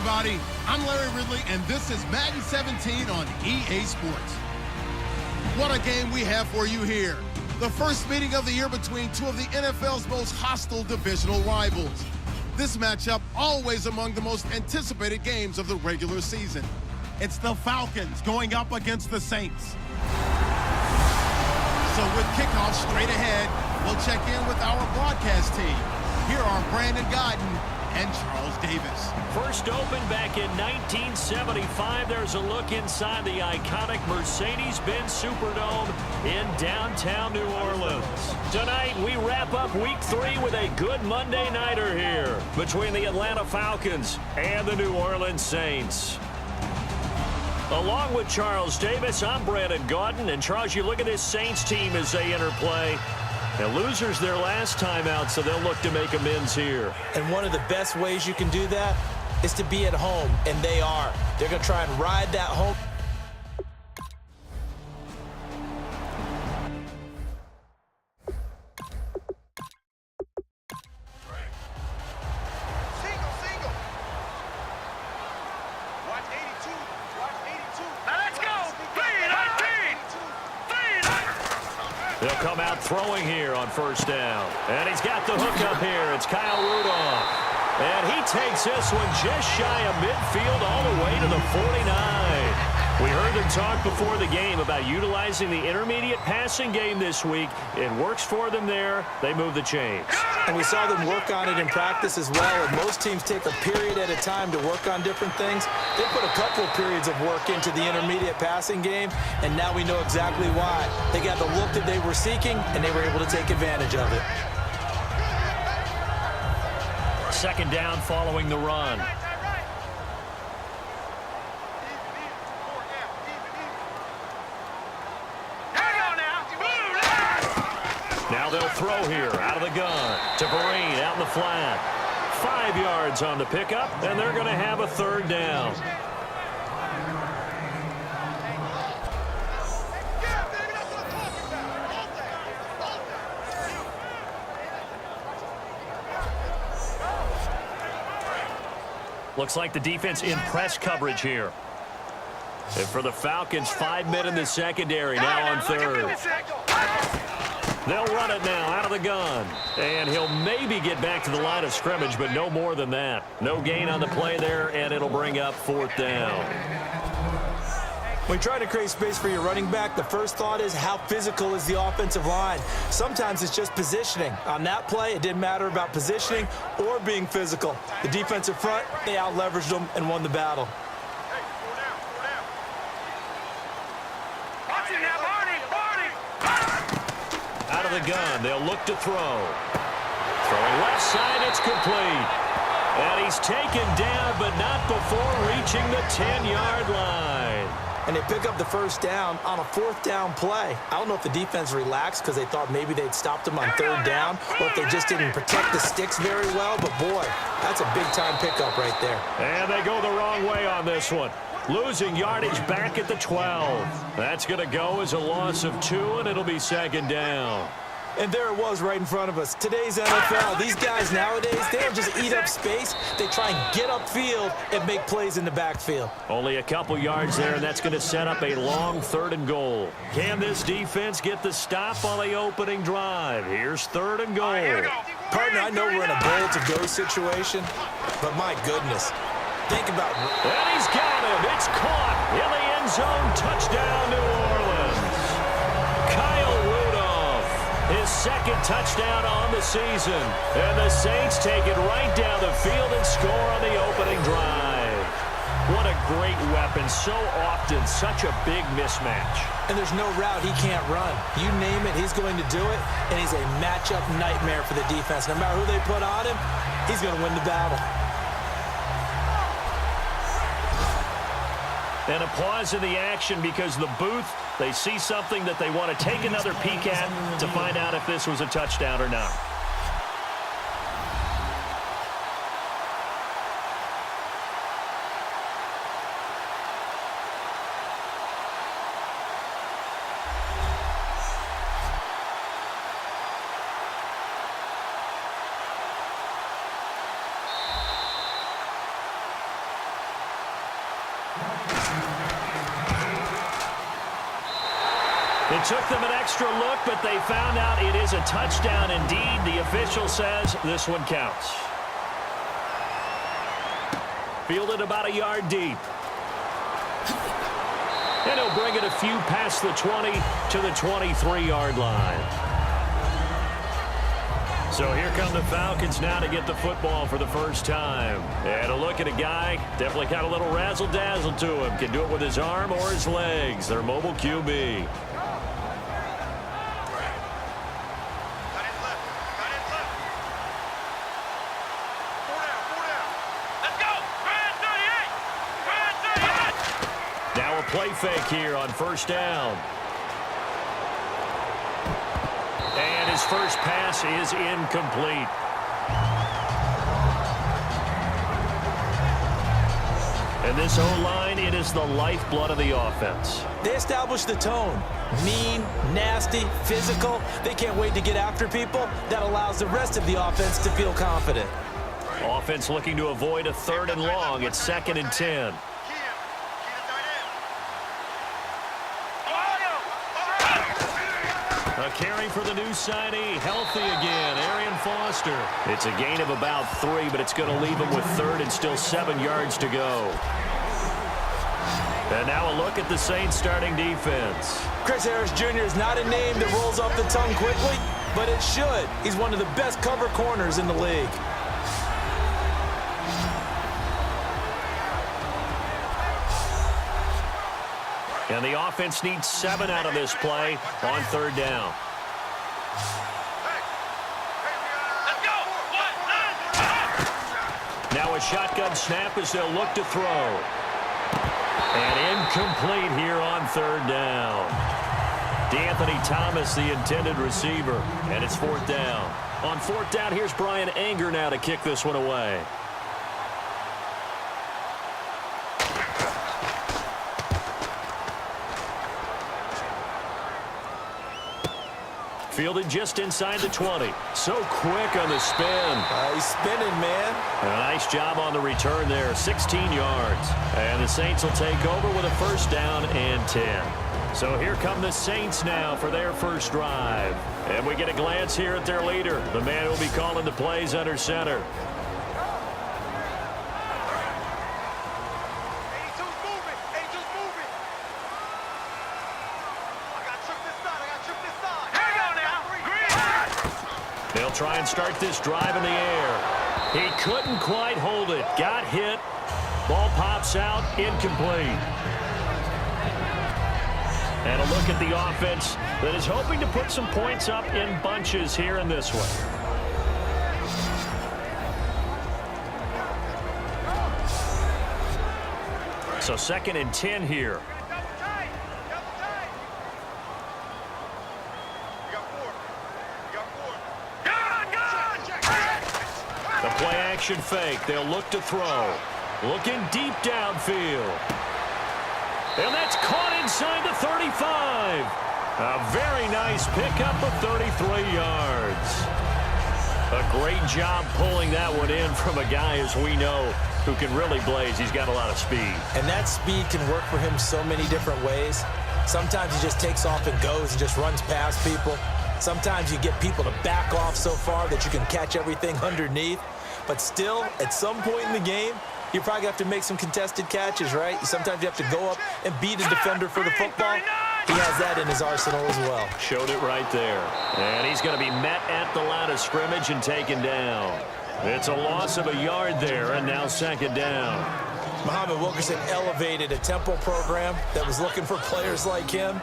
everybody. I'm Larry Ridley, and this is Madden 17 on EA Sports. What a game we have for you here. The first meeting of the year between two of the NFL's most hostile divisional rivals. This matchup always among the most anticipated games of the regular season. It's the Falcons going up against the Saints. So with kickoff straight ahead, we'll check in with our broadcast team. Here are Brandon Godden and Charles Davis. First opened back in 1975. There's a look inside the iconic Mercedes-Benz Superdome in downtown New Orleans. Tonight, we wrap up Week 3 with a good Monday nighter here between the Atlanta Falcons and the New Orleans Saints. Along with Charles Davis, I'm Brandon Gaudin. And Charles, you look at this Saints team as they enter play. And losers their last time out, so they'll look to make amends here. And one of the best ways you can do that is to be at home, and they are. They're going to try and ride that home. They'll come out throwing here on first down. And he's got the hook up here. It's Kyle Rudolph. And he takes this one just shy of midfield all the way to the 49. We heard them talk before the game about utilizing the intermediate passing game this week. It works for them there. They move the chains. And we saw them work on it in practice as well. And most teams take a period at a time to work on different things. They put a couple of periods of work into the intermediate passing game, and now we know exactly why. They got the look that they were seeking, and they were able to take advantage of it. Second down following the run. Now they'll throw here out of the gun to Vereen out in the flat. 5 yards on the pickup, and they're going to have a third down. Looks like the defense in press coverage here. And for the Falcons, 5 men in the secondary now on third. They'll run it now out of the gun. And he'll maybe get back to the line of scrimmage, but no more than that. No gain on the play there, and it'll bring up fourth down. When you try to create space for your running back, the first thought is how physical is the offensive line. Sometimes it's just positioning. On that play, it didn't matter about positioning or being physical. The defensive front, they out-leveraged them and won the battle. Out of the gun, they'll look to throw. Throwing left side, it's complete. And he's taken down, but not before reaching the 10-yard line. And they pick up the first down on a fourth down play. I don't know if the defense relaxed because they thought maybe they'd stopped him on third down, or if they just didn't protect the sticks very well. But, boy, that's a big-time pickup right there. And they go the wrong way on this one. Losing yardage back at the 12. That's going to go as a loss of 2, and it'll be second down. And there it was right in front of us. Today's NFL, these guys nowadays, they don't just eat up space. They try and get upfield and make plays in the backfield. Only a couple yards there, and that's going to set up a long 3rd and goal. Can this defense get the stop on the opening drive? Here's 3rd and goal. Partner, I know we're in a goal-to-go situation, but my goodness. Think about it. And he's got him. It's caught in the end zone. Touchdown, New Orleans. Kyle Rudolph, his second touchdown on the season. And the Saints take it right down the field and score on the opening drive. What a great weapon. So often, such a big mismatch. And there's no route he can't run. You name it, he's going to do it. And he's a matchup nightmare for the defense. No matter who they put on him, he's going to win the battle. And a pause in the action because the booth, they see something that they want to take another peek at to find out if this was a touchdown or not. It took them an extra look, but they found out it is a touchdown indeed. The official says this one counts. Fielded about a yard deep. And he'll bring it a few past the 20 to the 23-yard line. So here come the Falcons now to get the football for the first time. And a look at a guy, definitely got a little razzle-dazzle to him. Can do it with his arm or his legs. Their mobile QB. Now a play fake here on first down. And his first pass is incomplete. And this O-line, it is the lifeblood of the offense. They establish the tone. Mean, nasty, physical. They can't wait to get after people. That allows the rest of the offense to feel confident. Offense looking to avoid a 3rd and long. It's 2nd and 10. A carry for the new signee, healthy again, Arian Foster. It's a gain of about 3, but it's going to leave him with 3rd and still 7 yards to go. And now a look at the Saints starting defense. Chris Harris Jr. is not a name that rolls off the tongue quickly, but it should. He's one of the best cover corners in the league. And the offense needs 7 out of this play on 3rd down. Now a shotgun snap as they'll look to throw. And incomplete here on 3rd down. DeAnthony Thomas, the intended receiver. And it's 4th down. On 4th down, here's Brian Anger now to kick this one away. Fielded just inside the 20. So quick on the spin. He's spinning, man. And a nice job on the return there, 16 yards. And the Saints will take over with a 1st down and 10. So here come the Saints now for their first drive. And we get a glance here at their leader, the man who will be calling the plays under center. They'll try and start this drive in the air. He couldn't quite hold it. Got hit. Ball pops out. Incomplete. And a look at the offense that is hoping to put some points up in bunches here in this one. So 2nd and 10 here. The play action fake. They'll look to throw. Looking deep downfield. And that's caught inside the 35. A very nice pickup of 33 yards. A great job pulling that one in from a guy, as we know, who can really blaze. He's got a lot of speed. And that speed can work for him so many different ways. Sometimes he just takes off and goes and just runs past people. Sometimes you get people to back off so far that you can catch everything underneath. But still, at some point in the game, you probably have to make some contested catches, right? Sometimes you have to go up and beat a defender for the football. He has that in his arsenal as well. Showed it right there. And he's going to be met at the line of scrimmage and taken down. It's a loss of a yard there, and now 2nd down. Muhammad Wilkerson elevated a Temple program that was looking for players like him,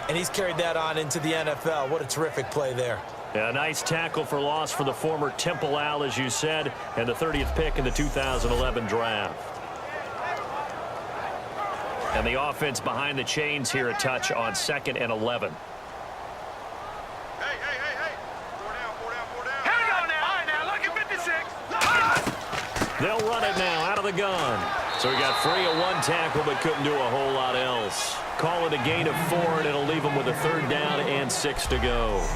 and he's carried that on into the NFL. What a terrific play there. A nice tackle for loss for the former Temple Owl, as you said, and the 30th pick in the 2011 draft. And the offense behind the chains here a touch on 2nd and 11. Hey. 4 down. Here we go now. All right, now, look at 56. They'll run it now out of the gun. So he got free of 1 tackle but couldn't do a whole lot else. Call it a gain of 4, and it'll leave him with a 3rd down and 6 to go.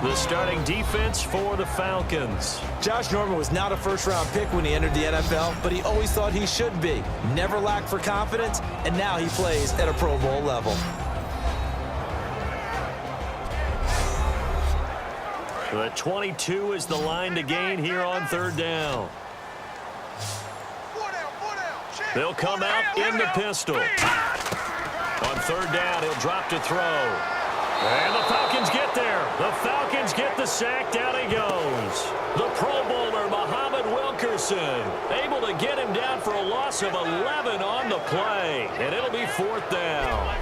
The starting defense for the Falcons. Josh Norman was not a first-round pick when he entered the NFL, but he always thought he should be. Never lacked for confidence, and now he plays at a Pro Bowl level. The 22 is the line to gain here on third down. They'll come out in the pistol. On third down, he'll drop to throw. And the Falcons get there. The Falcons get the sack. Down he goes. The Pro Bowler, Muhammad Wilkerson, able to get him down for a loss of 11 on the play. And it'll be fourth down.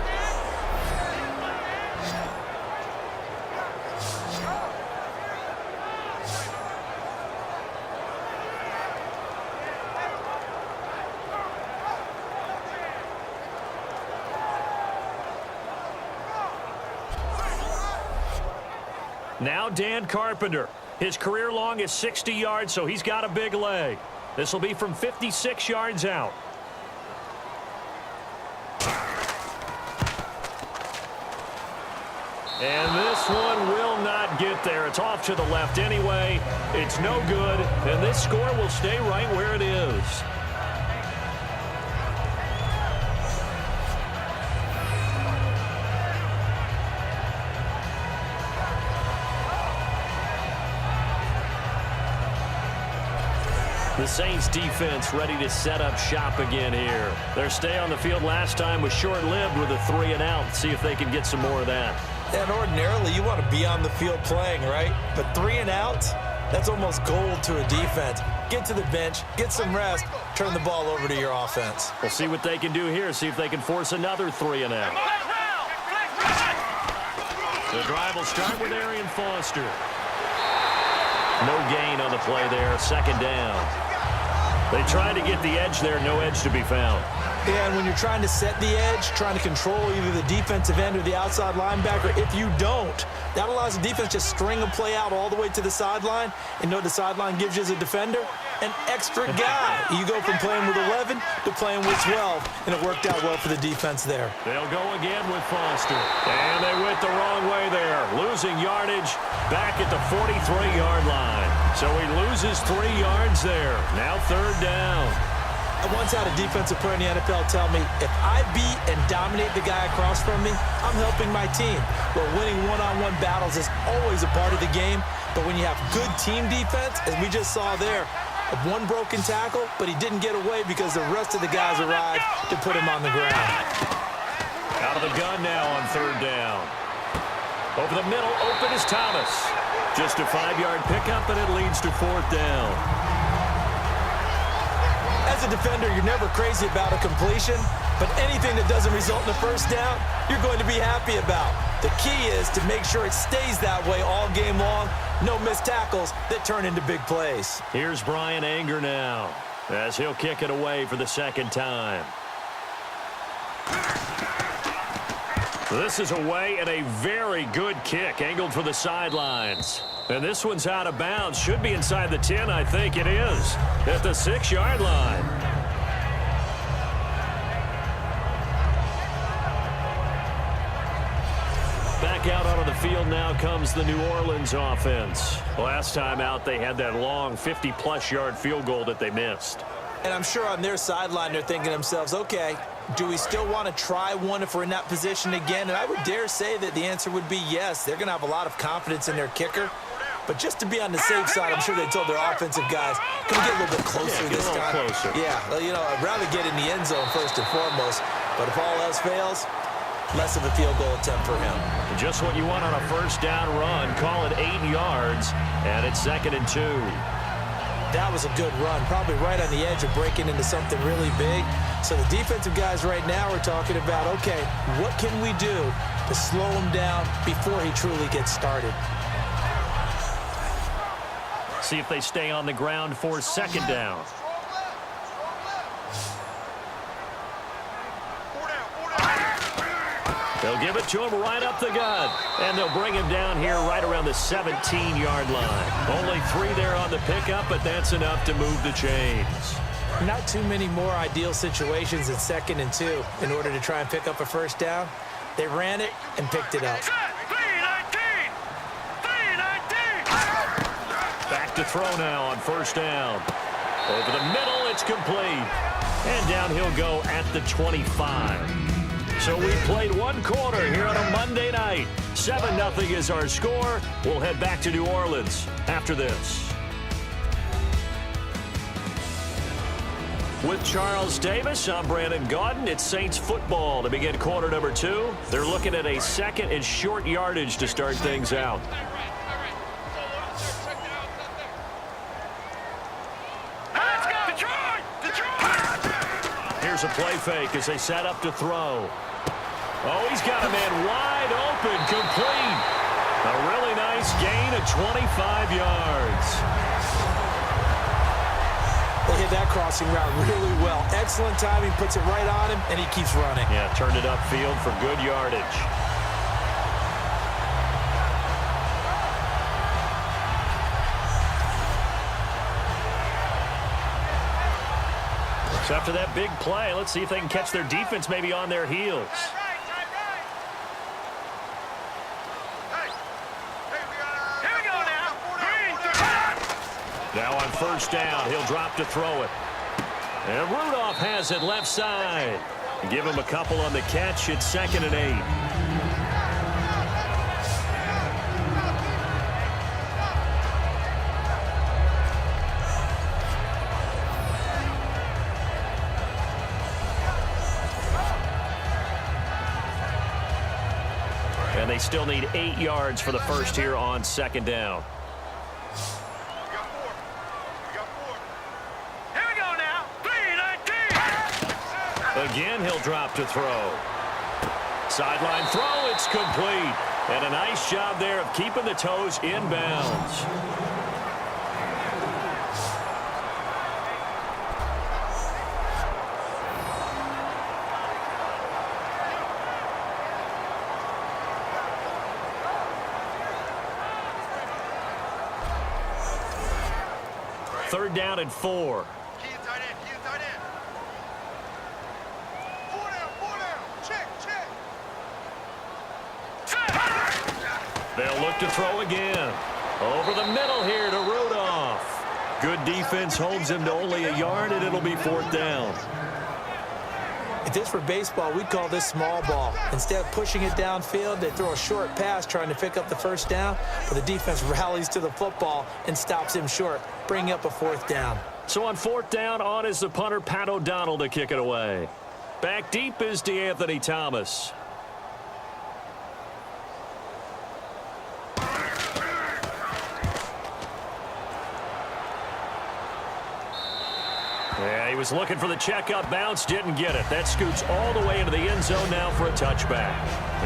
Now Dan Carpenter. His career long is 60 yards, so he's got a big leg. This will be from 56 yards out. And this one will not get there. It's off to the left anyway. It's no good, and this score will stay right where it is. The Saints defense ready to set up shop again here. Their stay on the field last time was short-lived with a 3-and-out. See if they can get some more of that. And ordinarily, you want to be on the field playing, right? But 3-and-outs, that's almost gold to a defense. Get to the bench, get some rest, turn the ball over to your offense. We'll see what they can do here. See if they can force another 3-and-out. The drive will start with Arian Foster. No gain on the play there. Second down. They tried to get the edge there. No edge to be found. Yeah, and when you're trying to set the edge, trying to control either the defensive end or the outside linebacker, if you don't, that allows the defense to string a play out all the way to the sideline. And know what the sideline gives you as a defender? An extra guy. You go from playing with 11 to playing with 12, and it worked out well for the defense there. They'll go again with Foster. And they went the wrong way there. Losing yardage back at the 43-yard line. So he loses 3 yards there. Now third down. I once had a defensive player in the NFL tell me, if I beat and dominate the guy across from me, I'm helping my team. Well, winning one-on-one battles is always a part of the game, but when you have good team defense, as we just saw there, one broken tackle, but he didn't get away because the rest of the guys arrived to put him on the ground. Out of the gun now on third down. Over the middle, open is Thomas. Just a 5-yard pickup, and it leads to fourth down. As a defender, you're never crazy about a completion, but anything that doesn't result in a first down, you're going to be happy about. The key is to make sure it stays that way all game long. No missed tackles that turn into big plays. Here's Brian Anger now, as he'll kick it away for the second time. This is away and a very good kick, angled for the sidelines. And this one's out of bounds. Should be inside the 10, I think it is. At the 6-yard line. Back out onto the field now comes the New Orleans offense. Last time out, they had that long 50-plus yard field goal that they missed. And I'm sure on their sideline, they're thinking to themselves, okay, do we still want to try one if we're in that position again? And I would dare say that the answer would be yes. They're going to have a lot of confidence in their kicker. But just to be on the safe side, I'm sure they told their offensive guys, can we get a little bit closer this time? Closer. Yeah, well, you know, I'd rather get in the end zone first and foremost. But if all else fails, less of a field goal attempt for him. Just what you want on a first down run. Call it 8 yards, and it's 2nd and 2. That was a good run, probably right on the edge of breaking into something really big. So the defensive guys right now are talking about, okay, what can we do to slow him down before he truly gets started? See if they stay on the ground for second down. They'll give it to him right up the gut. And they'll bring him down here right around the 17-yard line. Only 3 there on the pickup, but that's enough to move the chains. Not too many more ideal situations at 2nd and 2 in order to try and pick up a first down. They ran it and picked it up. Back to throw now on first down. Over the middle, it's complete. And down he'll go at the 25. So we played one quarter here on a Monday night. 7-0 is our score. We'll head back to New Orleans after this. With Charles Davis, I'm Brandon Gaudin. It's Saints football to begin quarter number 2. They're looking at a second and short yardage to start things out. Here's a play fake as they set up to throw. Oh, he's got a man wide open, complete. A really nice gain of 25 yards. They hit that crossing route really well. Excellent timing, puts it right on him, and he keeps running. Yeah, turned it upfield for good yardage. So after that big play, let's see if they can catch their defense maybe on their heels. Now on first down, he'll drop to throw it. And Rudolph has it left side. Give him a couple on the catch. It's 2nd and 8. And they still need 8 yards for the first here on 2nd down. Again, he'll drop to throw. Sideline throw, it's complete. And a nice job there of keeping the toes in bounds. Third down and 4. They'll look to throw again. Over the middle here to Rudolph. Good defense holds him to only a yard, and it'll be 4th down. If this were baseball, we'd call this small ball. Instead of pushing it downfield, they throw a short pass trying to pick up the first down, but the defense rallies to the football and stops him short, bringing up a 4th down. So on 4th down, on is the punter, Pat O'Donnell, to kick it away. Back deep is DeAnthony Thomas. Yeah, he was looking for the checkup bounce, didn't get it. That scoots all the way into the end zone now for a touchback.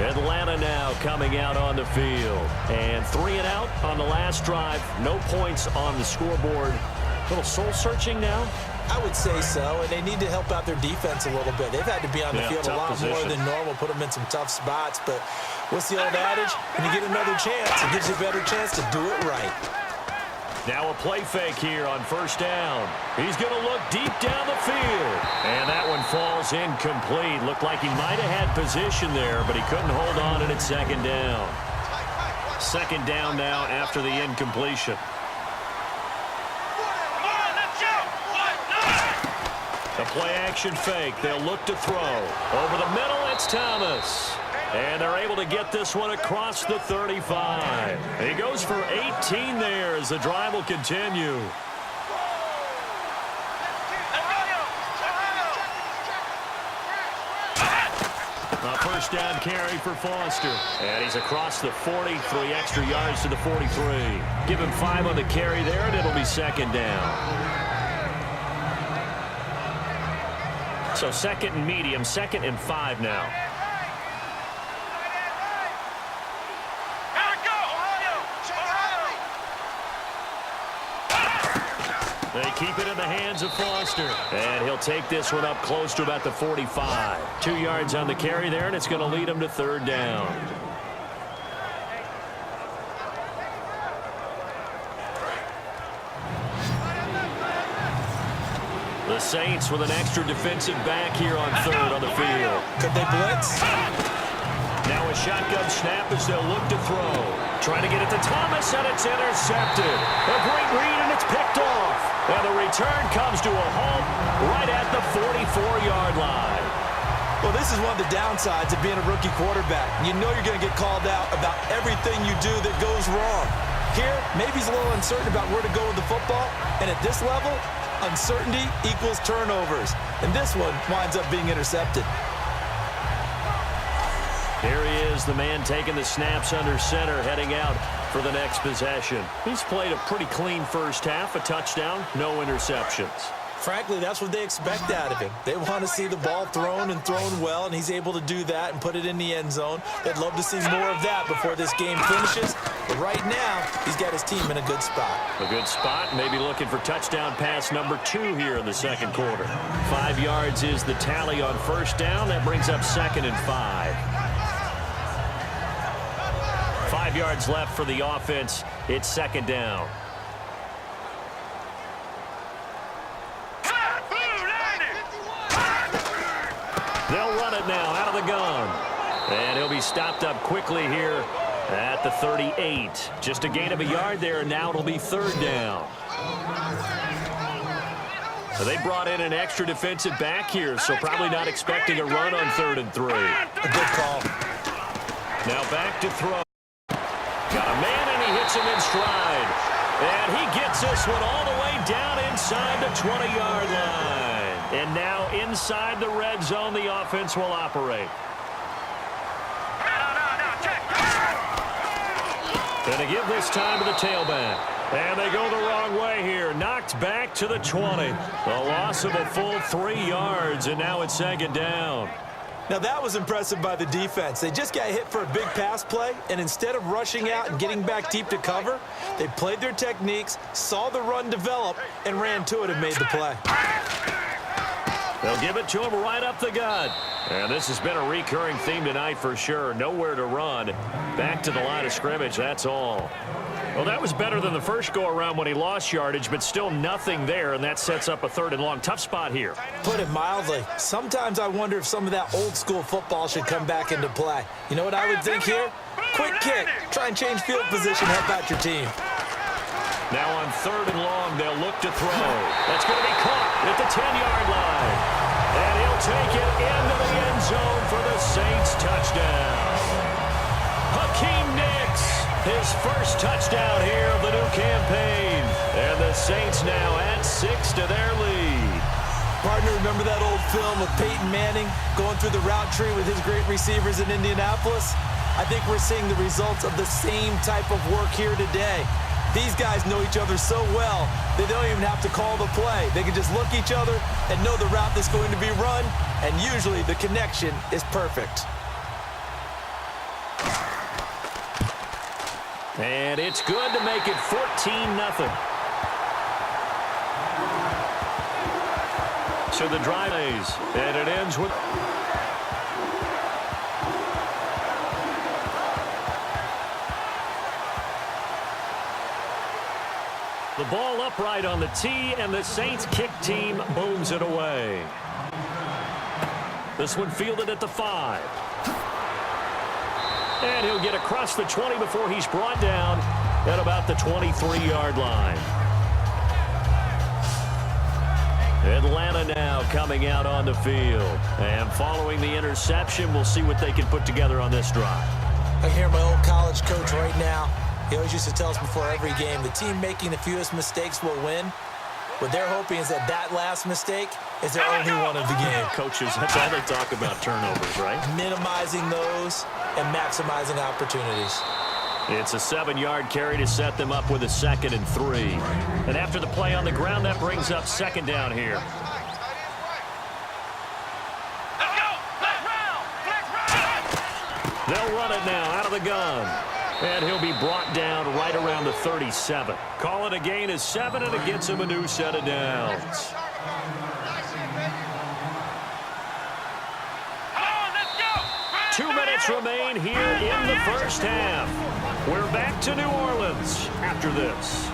Atlanta now coming out on the field. And 3 and out on the last drive. No points on the scoreboard. A little soul-searching now? I would say so, and they need to help out their defense a little bit. They've had to be on the field a lot more than normal, put them in some tough spots. But what's the old adage? When you get another chance, it gives you a better chance to do it right. Now a play fake here on first down. He's going to look deep down the field. And that one falls incomplete. Looked like he might have had position there, but he couldn't hold on, and it's 2nd down. 2nd down now after the incompletion. The play-action fake. They'll look to throw. Over the middle, it's Thomas. And they're able to get this one across the 35. He goes for 18 there as the drive will continue. A first down carry for Foster. And he's across the 40, 3 extra yards to the 43. Give him 5 on the carry there, and it'll be 2nd down. So 2nd and medium, 2nd and 5 now. They keep it in the hands of Foster. And he'll take this one up close to about the 45. 2 yards on the carry there, and it's going to lead him to 3rd down. The Saints with an extra defensive back here on 3rd on the field. Could they blitz? Now a shotgun snap as they'll look to throw. Trying to get it to Thomas, and it's intercepted. A great read, and it's picked off. And the return comes to a halt right at the 44-yard line. Well, this is one of the downsides of being a rookie quarterback. You know you're going to get called out about everything you do that goes wrong. Here, maybe he's a little uncertain about where to go with the football, and at this level, uncertainty equals turnovers. And this one winds up being intercepted. Here he is, the man taking the snaps under center, heading out for the next possession. He's played a pretty clean first half, a touchdown, no interceptions. Frankly, that's what they expect out of him. They want to see the ball thrown and thrown well, and he's able to do that and put it in the end zone. They'd love to see more of that before this game finishes. But right now, he's got his team in a good spot. A good spot, maybe looking for touchdown pass number 2 here in the second quarter. 5 yards is the tally on first down. That brings up 2nd and 5. 5 yards left for the offense. It's 2nd down. They'll run it now out of the gun. And he'll be stopped up quickly here at the 38. Just a gain of a yard there, and now it'll be 3rd down. They brought in an extra defensive back here, so probably not expecting a run on 3rd and 3. A good call. Now back to throw. Got a man, and he hits him in stride. And he gets this one all the way down inside the 20-yard line. And now inside the red zone, the offense will operate. Going to give this time to the tailback. And they go the wrong way here. Knocked back to the 20. A loss of a full 3 yards, and now it's 2nd down. Now, that was impressive by the defense. They just got hit for a big pass play, and instead of rushing out and getting back deep to cover, they played their techniques, saw the run develop, and ran to it and made the play. They'll give it to him right up the gut. And this has been a recurring theme tonight for sure. Nowhere to run. Back to the line of scrimmage, that's all. Well, that was better than the first go-around when he lost yardage, but still nothing there, and that sets up a 3rd and long. Tough spot here. Put it mildly. Sometimes I wonder if some of that old-school football should come back into play. You know what I would think here? Quick kick. Try and change field position. Help out your team. Now on 3rd and long, they'll look to throw. That's going to be caught at the 10-yard line. And he'll take it into the end zone for the Saints touchdown. Hakeem Nicks, his first touchdown here of the new campaign. And the Saints now add 6 to their lead. Partner, remember that old film of Peyton Manning going through the route tree with his great receivers in Indianapolis? I think we're seeing the results of the same type of work here today. These guys know each other so well, they don't even have to call the play. They can just look each other and know the route that's going to be run, and usually the connection is perfect. And it's good to make it 14-0. So the drive is, and it ends with... The ball upright on the tee, and the Saints kick team booms it away. This one fielded at the 5. And he'll get across the 20 before he's brought down at about the 23-yard line. Atlanta now coming out on the field. And following the interception, we'll see what they can put together on this drive. I hear my old college coach right now. He always used to tell us before every game, the team making the fewest mistakes will win. What they're hoping is that that last mistake is their only one of the game. Coaches, that's all they talk about, turnovers, right? Minimizing those and maximizing opportunities. It's a 7-yard carry to set them up with a 2nd and 3. And after the play on the ground, that brings up 2nd down here. They'll run it now out of the gun. And he'll be brought down right around the 37. Call it a gain of 7, and it gets him a new set of downs. Two minutes remain here in the first half. We're back to New Orleans after this.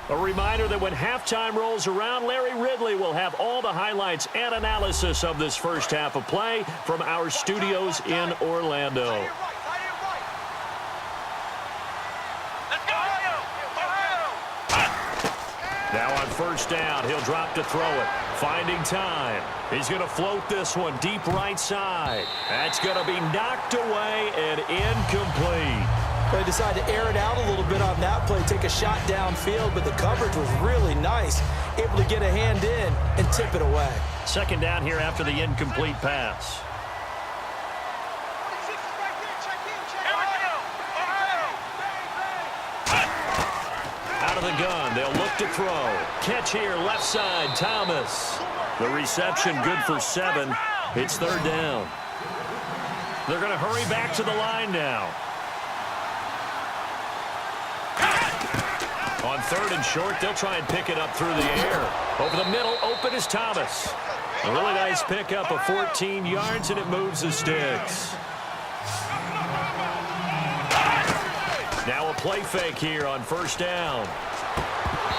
A reminder that when halftime rolls around, Larry Ridley will have all the highlights and analysis of this first half of play from our studios in Orlando. Let's first down. He'll drop to throw it. Finding time. He's going to float this one deep right side. That's going to be knocked away and incomplete. They decided to air it out a little bit on that play, take a shot downfield, but the coverage was really nice. Able to get a hand in and tip it away. Second down here after the incomplete pass. Out of the gun, they'll look to throw. Catch here, left side, Thomas. The reception good for 7. It's third down. They're going to hurry back to the line now. On third and short, they'll try and pick it up through the air. Over the middle, open is Thomas. A really nice pickup of 14 yards, and it moves the sticks. Now a play fake here on first down.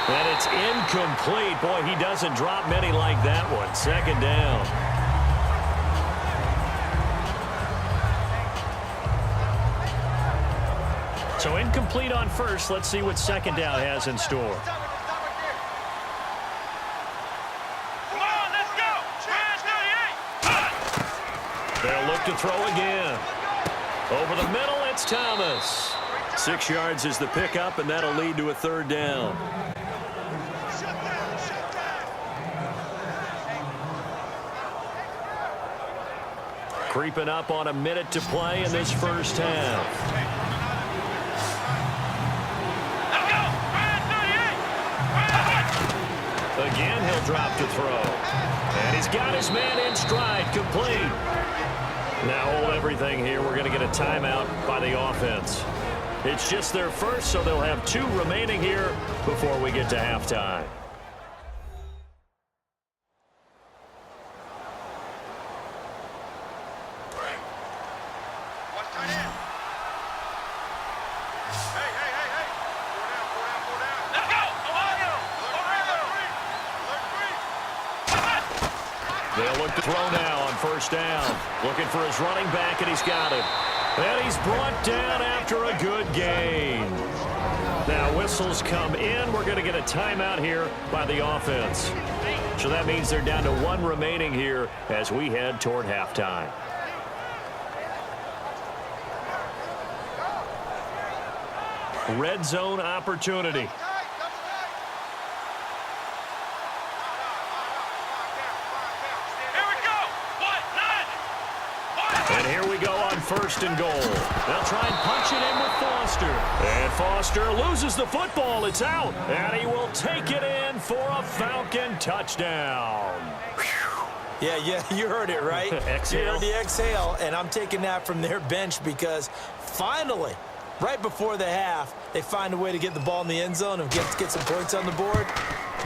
And it's incomplete. Boy, he doesn't drop many like that one. Second down. So incomplete on first. Let's see what second down has in store. Come on, let's go. They'll look to throw again. Over the middle, it's Thomas. 6 yards is the pickup, and that'll lead to a third down. Creeping up on a minute to play in this first half. Again, he'll drop to throw. And he's got his man in stride, complete. Now hold everything here. We're going to get a timeout by the offense. It's just their first, so they'll have 2 remaining here before we get to halftime. They'll look to throw now on first down. Looking for his running back, and he's got it. And he's brought down after a good gain. Now whistles come in. We're going to get a timeout here by the offense. So that means they're down to 1 remaining here as we head toward halftime. Red zone opportunity. And here we go on first and goal. They'll try and punch it in with Foster. And Foster loses the football. It's out. And he will take it in for a Falcon touchdown. Yeah, you heard it, right? Exhale. You heard the exhale, and I'm taking that from their bench because finally, right before the half, they find a way to get the ball in the end zone and get some points on the board.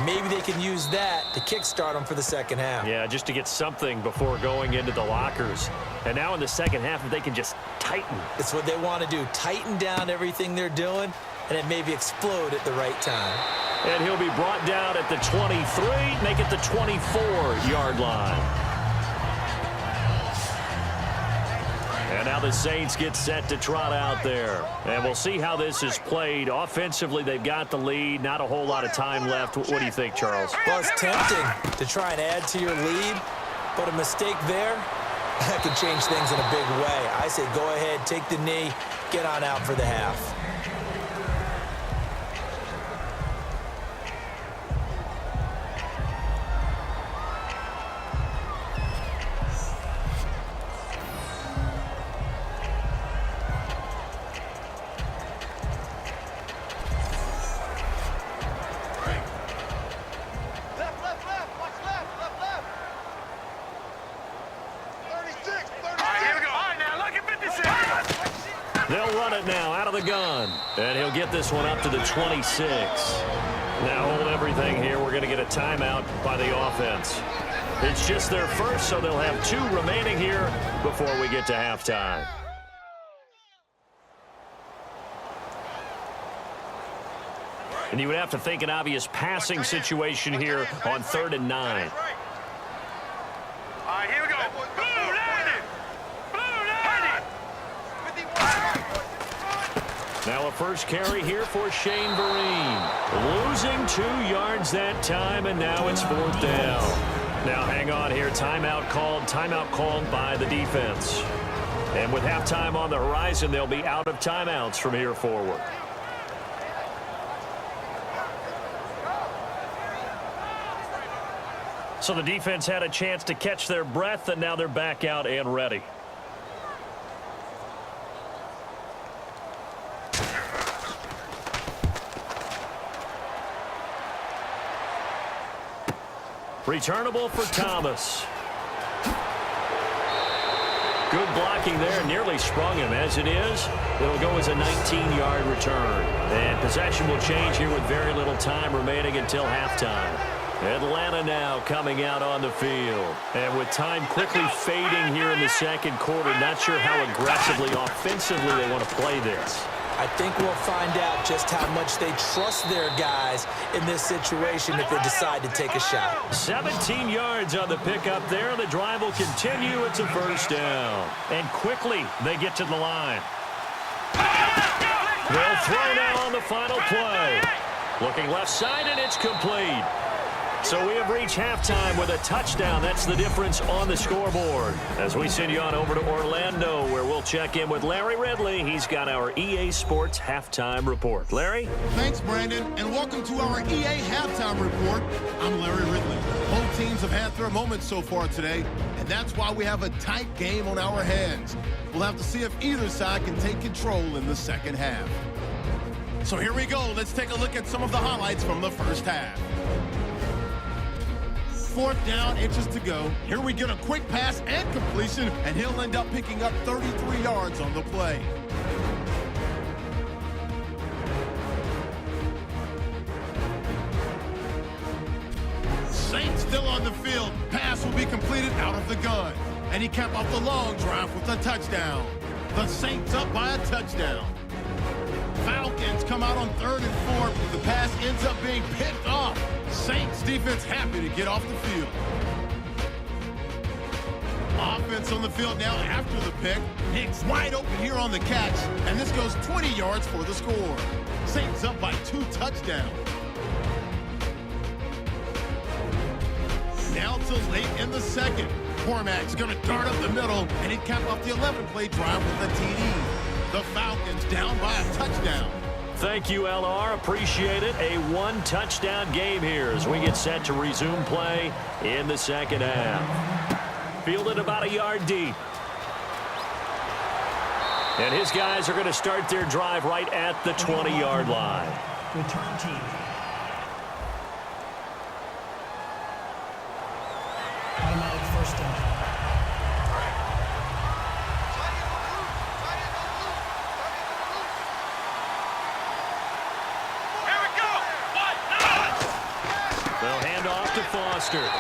Maybe they can use that to kickstart them for the second half. Yeah, just to get something before going into the lockers. And now in the second half, if they can just tighten. It's what they want to do, tighten down everything they're doing, and then maybe explode at the right time. And he'll be brought down at the 23, make it the 24-yard line. And now the Saints get set to trot out there. And we'll see how this is played. Offensively, they've got the lead. Not a whole lot of time left. What do you think, Charles? Well, it's tempting to try and add to your lead, but a mistake there, that can change things in a big way. I say go ahead, take the knee, get on out for the half. They'll run it now out of the gun. And he'll get this one up to the 26. Now hold everything here. We're going to get a timeout by the offense. It's just their first, so they'll have 2 remaining here before we get to halftime. And you would have to think an obvious passing situation here on 3rd and 9. All right, here we go. Blue 90. Blue 90. Now a first carry here for Shane Vereen. Losing 2 yards that time, and now it's 4th down. Now hang on here. Timeout called by the defense. And with halftime on the horizon, they'll be out of timeouts from here forward. So the defense had a chance to catch their breath, and now they're back out and ready. Returnable for Thomas. Good blocking there. Nearly sprung him. As it is, it'll go as a 19-yard return. And possession will change here with very little time remaining until halftime. Atlanta now coming out on the field. And with time quickly fading here in the second quarter, not sure how aggressively, offensively they want to play this. I think we'll find out just how much they trust their guys in this situation if they decide to take a shot. 17 yards on the pickup there. The drive will continue. It's a first down. And quickly they get to the line. They'll throw now on the final play. Looking left side, and it's complete. So we have reached halftime with a touchdown. That's the difference on the scoreboard. As we send you on over to Orlando, where we'll check in with Larry Ridley. He's got our EA Sports halftime report. Larry? Thanks, Brandon, and welcome to our EA halftime report. I'm Larry Ridley. Both teams have had their moments so far today, and that's why we have a tight game on our hands. We'll have to see if either side can take control in the second half. So here we go. Let's take a look at some of the highlights from the first half. 4th down, inches to go. Here we get a quick pass and completion, and he'll end up picking up 33 yards on the play. Saints still on the field. Pass will be completed out of the gun. And he capped off the long drive with a touchdown. The Saints up by a touchdown. Falcons come out on 3rd and 4. The pass ends up being picked off. Saints defense happy to get off the field. Offense on the field now after the pick. Hicks wide open here on the catch, and this goes 20 yards for the score. Saints up by 2 touchdowns. Now till late in the second. Cormac's going to dart up the middle, and he'd cap off the 11-play drive with a TD. The Falcons down by a touchdown. Thank you, LR. Appreciate it. A 1-touchdown game here as we get set to resume play in the second half. Fielded about a yard deep. And his guys are going to start their drive right at the 20-yard line. Return team. Automatic first down.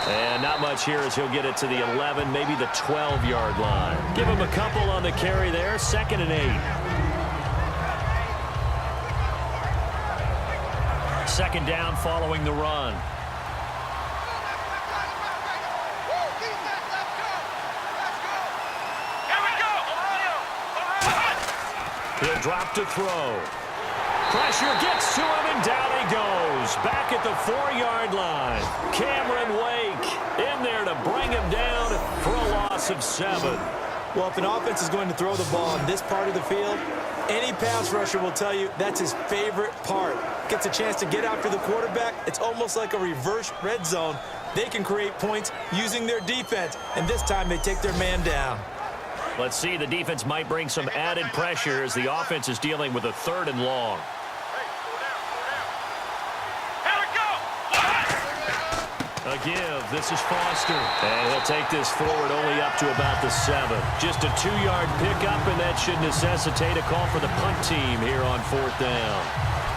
And not much here as he'll get it to the 11, maybe the 12-yard line. Give him a couple on the carry there. 2nd and 8. 2nd down following the run. He'll drop to throw. Pressure gets to him, and down he goes. Back at the 4-yard line. Cameron Wake in there to bring him down for a loss of 7. Well, if an offense is going to throw the ball in this part of the field, any pass rusher will tell you that's his favorite part. Gets a chance to get after the quarterback. It's almost like a reverse red zone. They can create points using their defense, and this time they take their man down. Let's see, the defense might bring some added pressure as the offense is dealing with a 3rd and long. A give. This is Foster. And he'll take this forward only up to about the 7. Just a 2-yard pickup, and that should necessitate a call for the punt team here on 4th down.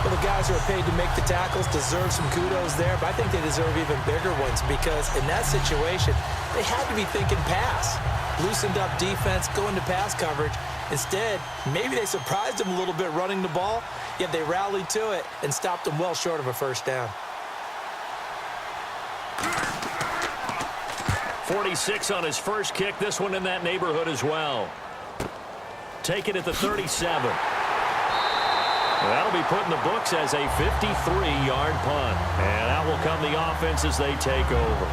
Well, the guys who are paid to make the tackles deserve some kudos there, but I think they deserve even bigger ones because in that situation, they had to be thinking pass. Loosened up defense, going to pass coverage. Instead, maybe they surprised them a little bit running the ball, yet they rallied to it and stopped them well short of a first down. 46 on his first kick. This one in that neighborhood as well. Take it at the 37. That'll be put in the books as a 53-yard punt. And out will come the offense as they take over.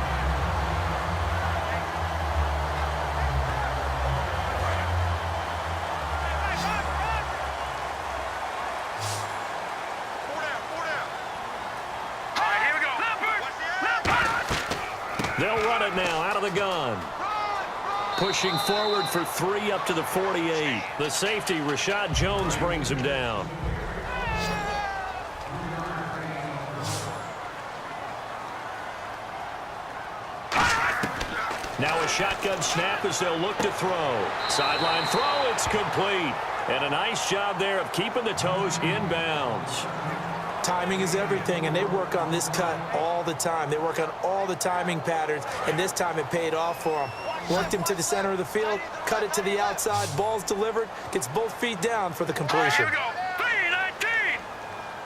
They'll run it now out of the gun. Pushing forward for 3 up to the 48. The safety, Rashad Jones, brings him down. Now a shotgun snap as they'll look to throw. Sideline throw, it's complete. And a nice job there of keeping the toes in bounds. Timing is everything, and they work on this cut all the time. They work on all the timing patterns, and this time it paid off for them. Worked him to the center of the field, cut it to the outside, ball's delivered, gets both feet down for the completion. Here we go. 3-19.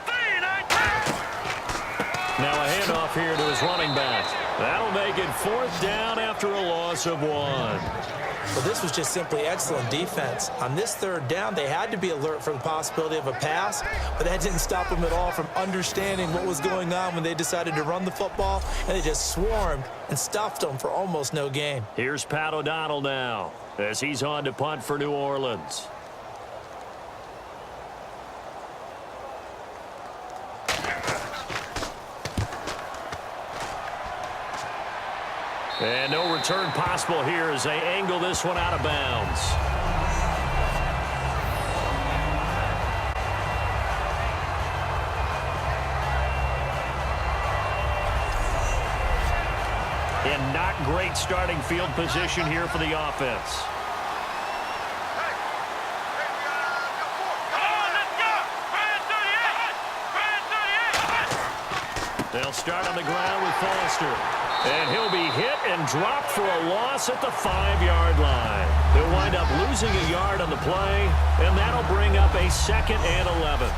3-19. Now a handoff here to his running back. That'll make it 4th down after a loss of 1. Well, this was just simply excellent defense. On this 3rd down, they had to be alert for the possibility of a pass, but that didn't stop them at all from understanding what was going on when they decided to run the football, and they just swarmed and stuffed them for almost no gain. Here's Pat O'Donnell now as he's on to punt for New Orleans. And no return possible here as they angle this one out of bounds. And not great starting field position here for the offense. They'll start on the ground with Foster. And he'll be hit and dropped for a loss at the 5-yard line. They'll wind up losing a yard on the play, and that'll bring up a 2nd and 11.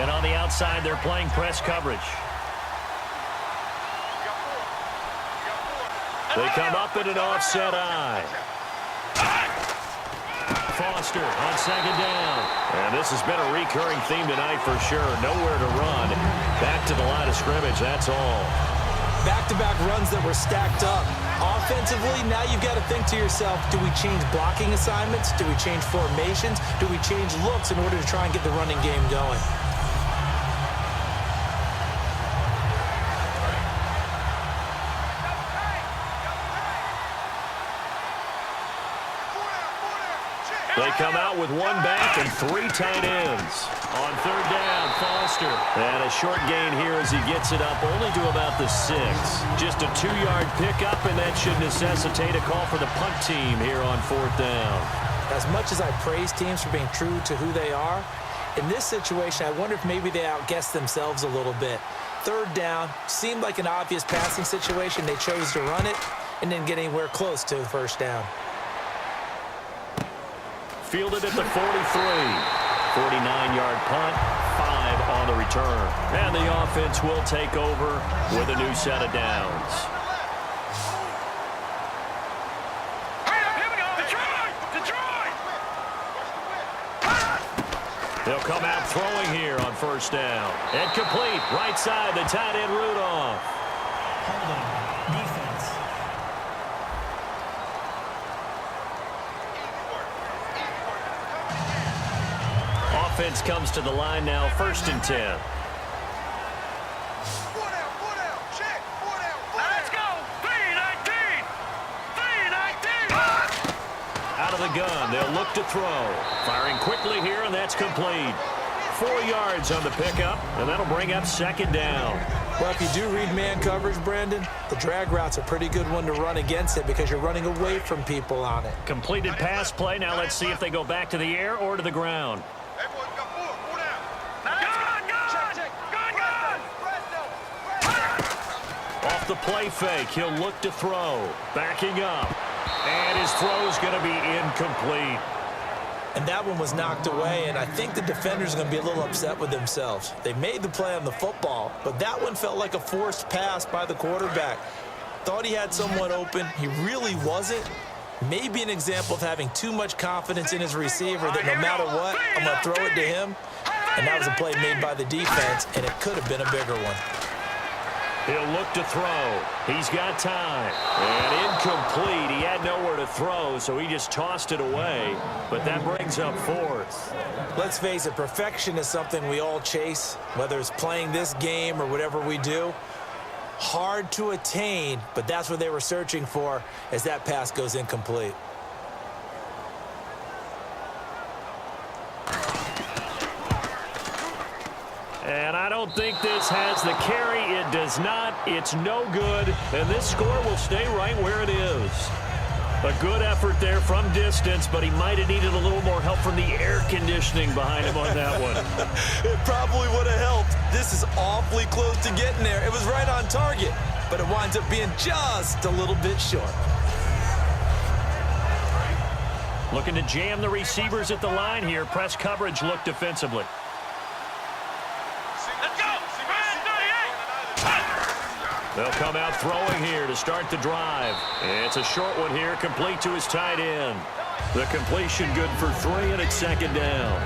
And on the outside, they're playing press coverage. They come up in an offset eye. Foster on 2nd down. And this has been a recurring theme tonight for sure. Nowhere to run. Back to the line of scrimmage, that's all. Back-to-back runs that were stacked up. Offensively, now you've got to think to yourself, do we change blocking assignments? Do we change formations? Do we change looks in order to try and get the running game going? They come out with 1 back and 3 tight ends. On 3rd down, Foster. And a short gain here as he gets it up only to about the 6. Just a 2-yard pickup, and that should necessitate a call for the punt team here on 4th down. As much as I praise teams for being true to who they are, in this situation, I wonder if maybe they outguessed themselves a little bit. 3rd down, seemed like an obvious passing situation. They chose to run it and didn't get anywhere close to the 1st down. Fielded at the 43. 49-yard punt, 5 on the return. And the offense will take over with a new set of downs. Here we go. Detroit! They'll come out throwing here on 1st down. And complete. Right side, the tight end Rudolph. Holding. Defense. Offense comes to the line now, 1st and 10. Let's go. 3-19. 3-19. Out of the gun, they'll look to throw. Firing quickly here, and that's complete. 4 yards on the pickup, and that'll bring up 2nd down. Well, if you do read man coverage, Brandon, the drag route's a pretty good one to run against it because you're running away from people on it. Completed pass play. Now let's see if they go back to the air or to the ground. Off the play fake, he'll look to throw. Backing up. And his throw's going to be incomplete. And that one was knocked away, and I think the defenders are going to be a little upset with themselves. They made the play on the football, but that one felt like a forced pass by the quarterback. Thought he had someone open. He really wasn't. Maybe an example of having too much confidence in his receiver that no matter what, I'm going to throw it to him. And that was a play made by the defense, and it could have been a bigger one. He'll look to throw. He's got time. And incomplete. He had nowhere to throw, so he just tossed it away. But that brings up fourth. Let's face it, perfection is something we all chase, whether it's playing this game or whatever we do. Hard to attain, but that's what they were searching for as that pass goes incomplete. And I don't think this has the carry. It does not. It's no good. And this score will stay right where it is. A good effort there from distance, but he might have needed a little more help from the air conditioning behind him on that one. It probably would have helped. This is awfully close to getting there. It was right on target, but it winds up being just a little bit short. Looking to jam the receivers at the line here. Press coverage look defensively. They'll come out throwing here to start the drive. It's a short one here, complete to his tight end. The completion good for 3, and it's second down.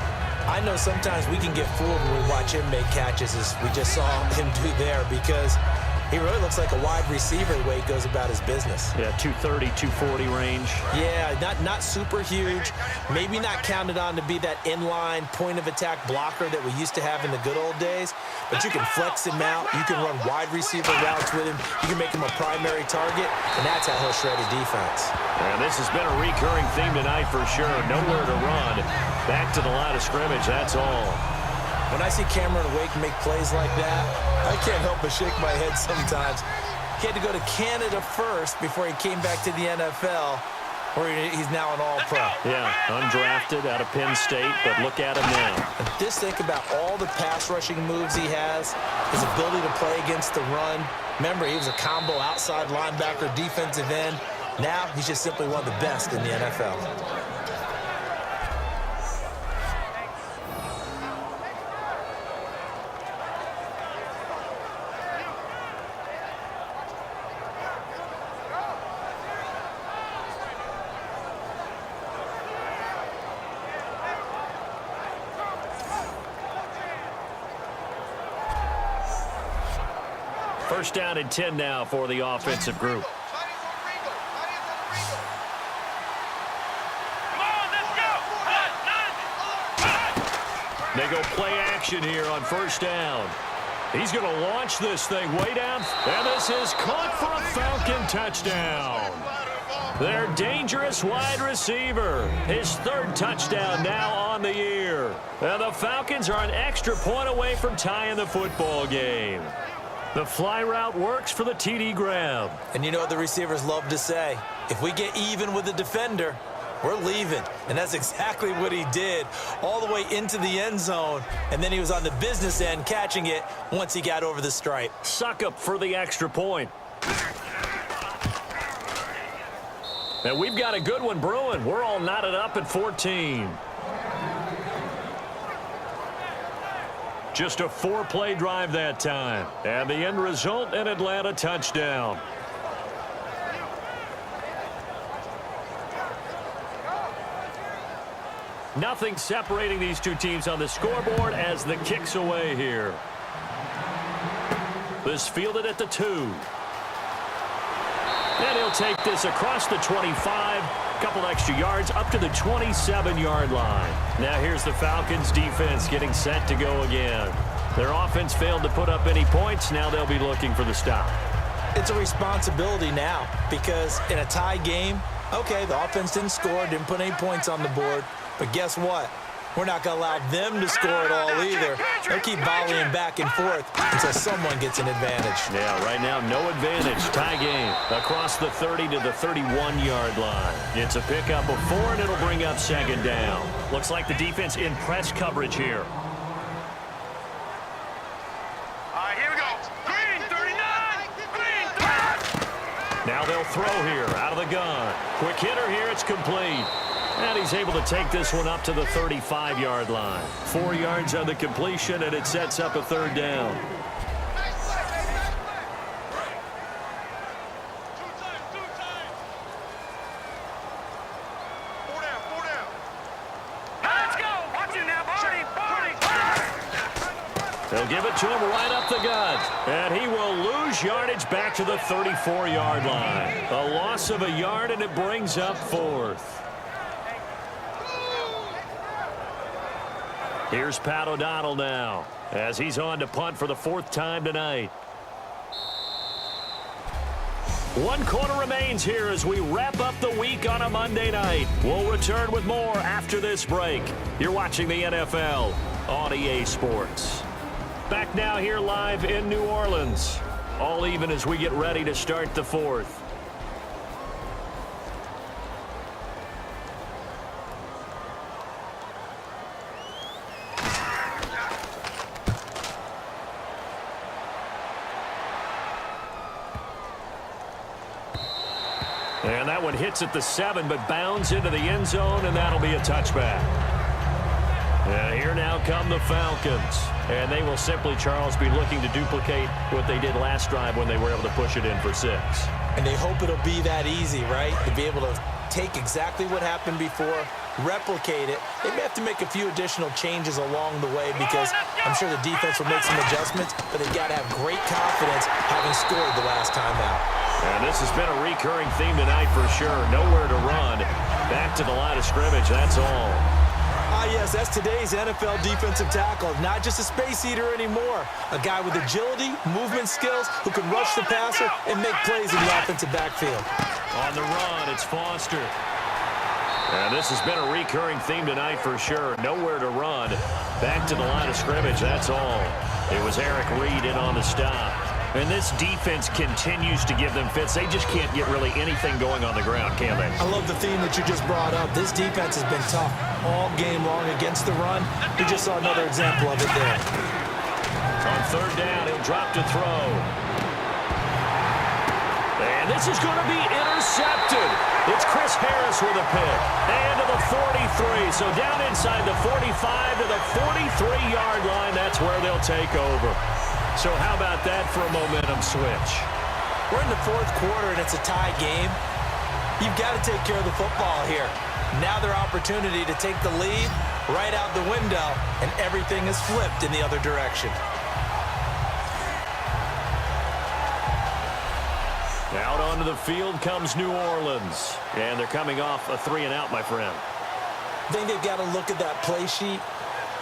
I know sometimes we can get fooled when we watch him make catches, as we just saw him do there, because he really looks like a wide receiver the way he goes about his business. Yeah, 230, 240 range. Yeah, not super huge. Maybe not counted on to be that inline point-of-attack blocker that we used to have in the good old days, but you can flex him out. You can run wide receiver routes with him. You can make him a primary target, and that's how he'll shred a defense. And this has been a recurring theme tonight for sure. Nowhere to run. Back to the line of scrimmage, that's all. When I see Cameron Wake make plays like that, I can't help but shake my head sometimes. He had to go to Canada first before he came back to the NFL, where he's now an all-pro. Yeah, undrafted out of Penn State, but look at him now. And just think about all the pass-rushing moves he has, his ability to play against the run. Remember, he was a combo outside linebacker, defensive end. Now he's just simply one of the best in the NFL. First down and 10 now for the offensive group. They go play action here on first down. He's going to launch this thing way down. And this is caught for a Falcon touchdown. Their dangerous wide receiver. His 3rd touchdown now on the year. And the Falcons are an extra point away from tying the football game. The fly route works for the TD grab. And you know what the receivers love to say? If we get even with the defender, we're leaving. And that's exactly what he did, all the way into the end zone. And then he was on the business end catching it once he got over the stripe. Suck up for the extra point. And we've got a good one brewing. We're all knotted up at 14. Just a 4-play drive that time. And the end result, an Atlanta touchdown. Nothing separating these two teams on the scoreboard as the kick's away here. This fielded at the 2. And he'll take this across the 25. Couple extra yards up to the 27-yard line. Now here's the Falcons defense getting set to go again. Their offense failed to put up any points. Now they'll be looking for the stop. It's a responsibility now, because in a tie game, okay, the offense didn't score, didn't put any points on the board, but guess what? We're not going to allow them to score at all either. They'll keep volleying back and forth until someone gets an advantage. Yeah, right now, no advantage. Tie game across the 30 to the 31-yard line. It's a pickup of 4, and it'll bring up second down. Looks like the defense in press coverage here. Here we go. Green 39. Green 30. Now they'll throw here out of the gun. Quick hitter here. It's complete. And he's able to take this one up to the 35-yard line. 4 yards on the completion, and it sets up a third down. They'll give it to him right up the gut. And he will lose yardage back to the 34-yard line. A loss of a yard, and it brings up fourth. Here's Pat O'Donnell now as he's on to punt for the 4th time tonight. 1 quarter remains here as we wrap up the week on a Monday night. We'll return with more after this break. You're watching the NFL on EA Sports. Back now here live in New Orleans. All even as we get ready to start the 4th. And that one hits at the 7, but bounds into the end zone, and that'll be a touchback. And here now come the Falcons. And they will simply, Charles, be looking to duplicate what they did last drive when they were able to push it in for 6. And they hope it'll be that easy, right? To be able to take exactly what happened before, replicate it. They may have to make a few additional changes along the way because I'm sure the defense will make some adjustments, but they've got to have great confidence having scored the last time out. And this has been a recurring theme tonight for sure. Nowhere to run. Back to the line of scrimmage, that's all. Yes, that's today's NFL defensive tackle. Not just a space eater anymore. A guy with agility, movement skills, who can rush the passer and make plays in the offensive backfield. On the run, it's Foster. And this has been a recurring theme tonight for sure. Nowhere to run. Back to the line of scrimmage, that's all. It was Eric Reed in on the stop. And this defense continues to give them fits. They just can't get really anything going on the ground, can they? I love the theme that you just brought up. This defense has been tough all game long against the run. We just saw another example of it there. On 3rd down, he'll drop to throw. And this is going to be intercepted. It's Chris Harris with a pick. And to the 43. So down inside the 45 to the 43-yard line. That's where they'll take over. So how about that for a momentum switch? We're in the 4th quarter, and it's a tie game. You've got to take care of the football here. Now their opportunity to take the lead right out the window, and everything is flipped in the other direction. Out onto the field comes New Orleans. And they're coming off a 3-and-out, my friend. I think they've got to look at that play sheet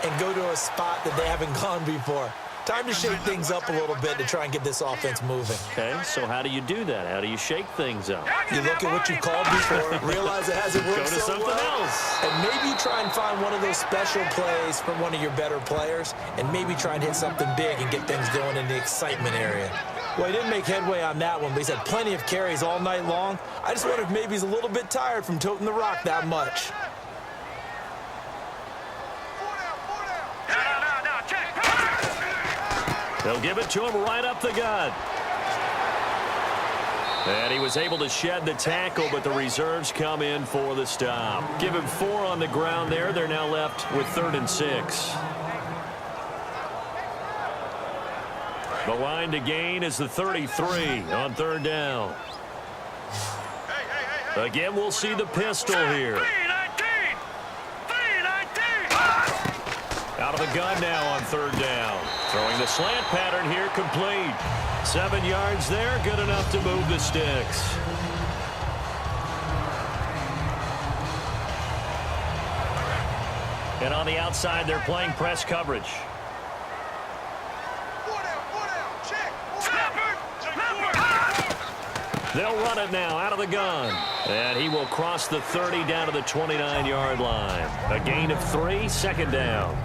and go to a spot that they haven't gone before. Time to shake things up a little bit to try and get this offense moving. Okay, so how do you do that? How do you shake things up? You look at what you called before, realize it hasn't worked so so something well, else. and maybe you try and find one of those special plays from one of your better players, and maybe try and hit something big and get things going in the excitement area. Well, he didn't make headway on that one, but he's had plenty of carries all night long. I just wonder if maybe he's a little bit tired from toting the rock that much. They'll give it to him right up the gut. And he was able to shed the tackle, but the reserves come in for the stop. Give him 4 on the ground there. They're now left with 3rd and 6. The line to gain is the 33 on 3rd down. Again, we'll see the pistol here. Out of the gun now on 3rd down. Throwing the slant pattern here, complete. 7 yards there, good enough to move the sticks. And on the outside, they're playing press coverage. They'll run it now out of the gun. And he will cross the 30 down to the 29-yard line. A gain of 3, 2nd down.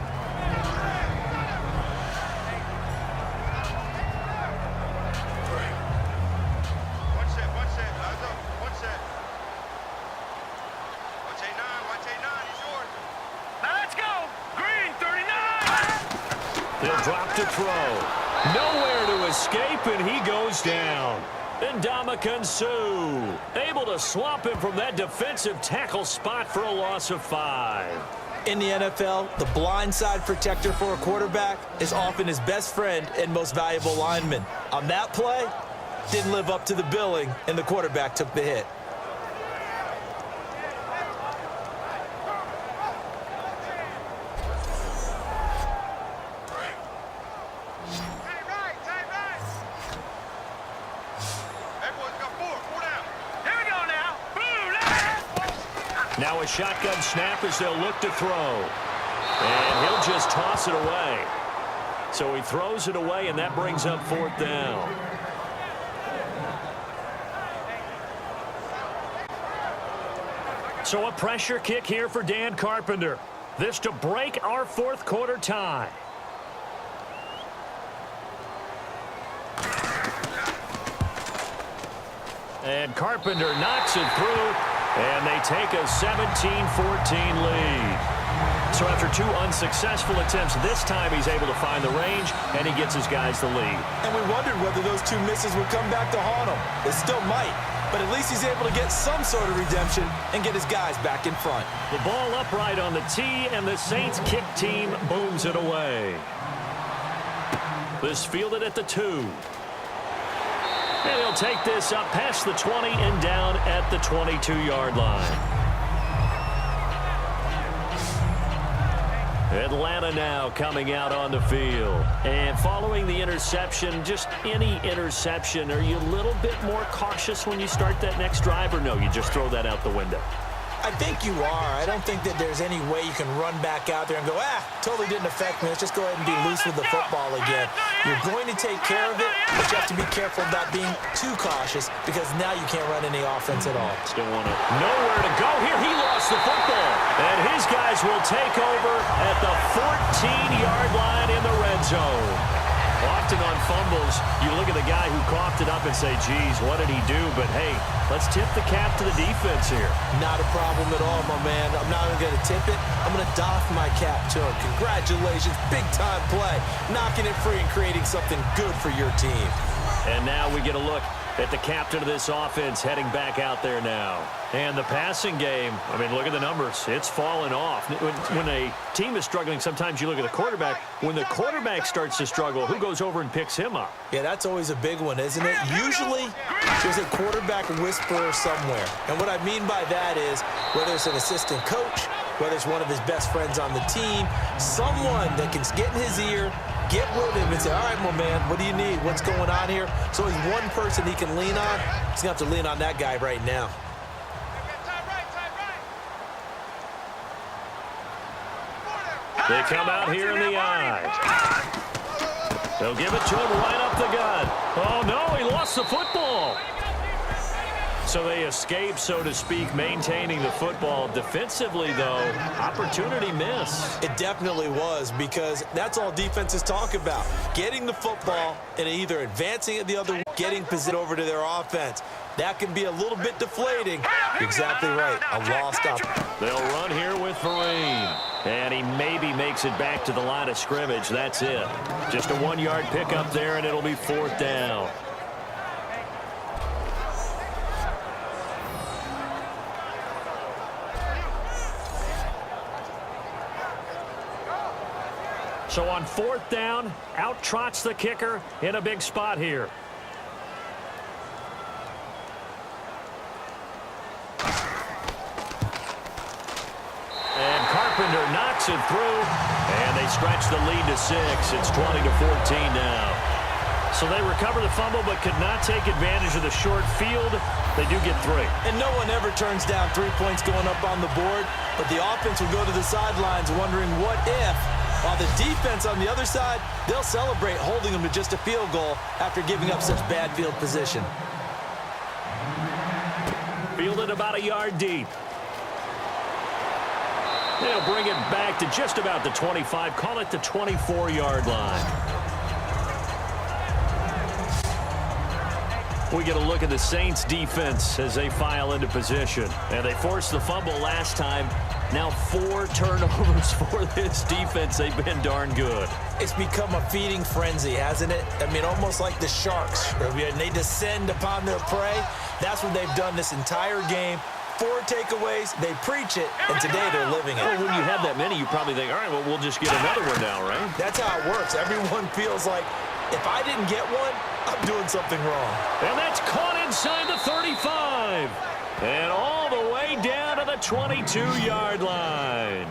They'll drop to throw. Nowhere to escape, and he goes down. Ndamukong Suh able to swamp him from that defensive tackle spot for a loss of 5. In the NFL, the blindside protector for a quarterback is often his best friend and most valuable lineman. On that play, didn't live up to the billing, and the quarterback took the hit. Now a shotgun snap as they'll look to throw. And he'll just toss it away. So he throws it away, and that brings up 4th down. So a pressure kick here for Dan Carpenter. This to break our 4th quarter tie. And Carpenter knocks it through. And they take a 17-14 lead. So after 2 unsuccessful attempts, this time he's able to find the range, and he gets his guys the lead. And we wondered whether those 2 misses would come back to haunt him. They still might, but at least he's able to get some sort of redemption and get his guys back in front. The ball upright on the tee, and the Saints kick team booms it away. This fielded at the 2. And he'll take this up past the 20 and down at the 22-yard line. Atlanta now coming out on the field. And following the interception, just any interception, are you a little bit more cautious when you start that next drive, or no, you just throw that out the window? I think you are. I don't think that there's any way you can run back out there and go, totally didn't affect me. Let's just go ahead and be loose with the football again. You're going to take care of it, but you have to be careful about being too cautious because now you can't run any offense at all. Still want to nowhere to go here. He lost the football, and his guys will take over at the 14-yard line in the red zone. Often on fumbles, you look at the guy who coughed it up and say, geez, what did he do? But, hey, let's tip the cap to the defense here. Not a problem at all, my man. I'm not even going to tip it. I'm going to doff my cap to him. Congratulations, big-time play. Knocking it free and creating something good for your team. And now we get a look at the captain of this offense heading back out there now. And the passing game, I mean, look at the numbers. It's fallen off. When a team is struggling, sometimes you look at the quarterback. When the quarterback starts to struggle, who goes over and picks him up? Yeah, that's always a big one, isn't it? Usually, there's a quarterback whisperer somewhere. And what I mean by that is, whether it's an assistant coach, whether it's one of his best friends on the team, someone that can get in his ear, get with him and say, all right, my man, what do you need? What's going on here? So he's one person he can lean on. He's going to have to lean on that guy right now. They come out here in the eye. They'll give it to him right up the gut. Oh, no, he lost the football. So they escape, so to speak, maintaining the football. Defensively, though, opportunity miss. It definitely was, because that's all defenses talk about. Getting the football and either advancing it the other way, getting position over to their offense. That can be a little bit deflating. You're exactly right. A lost opportunity. They'll run here with Vereen. And he maybe makes it back to the line of scrimmage. That's it. Just a 1-yard pickup there, and it'll be 4th down. So on 4th down, out trots the kicker in a big spot here. And Carpenter knocks it through, and they stretch the lead to 6. It's 20-14 now. So they recover the fumble but could not take advantage of the short field. They do get 3. And no one ever turns down 3 points going up on the board, but the offense will go to the sidelines wondering what if. While the defense on the other side, they'll celebrate holding them to just a field goal after giving up such bad field position. Fielded about a yard deep. They'll bring it back to just about the 25, call it the 24-yard line. We get a look at the Saints defense as they file into position. And they forced the fumble last time. Now 4 turnovers for this defense. They've been darn good. It's become a feeding frenzy, hasn't it? I mean, almost like the sharks. They descend upon their prey. That's what they've done this entire game. 4 takeaways, they preach it, and today they're living it. Well, when you have that many, you probably think, all right, well, we'll just get another one now, right? That's how it works. Everyone feels like, if I didn't get one, I'm doing something wrong. And that's caught inside the 35. And all the way down to the 22-yard line.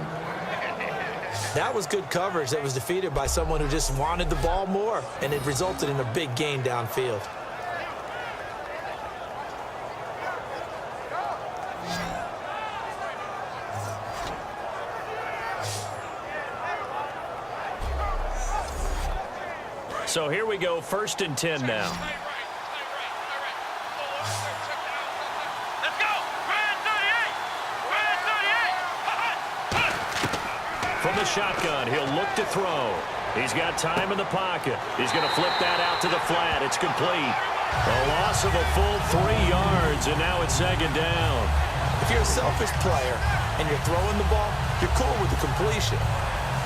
That was good coverage that was defeated by someone who just wanted the ball more, and it resulted in a big gain downfield. So here we go, 1st and 10 now. Let's go! Red 38! From the shotgun, he'll look to throw. He's got time in the pocket. He's going to flip that out to the flat. It's complete. A loss of a full 3 yards, and now it's 2nd down. If you're a selfish player and you're throwing the ball, you're cool with the completion.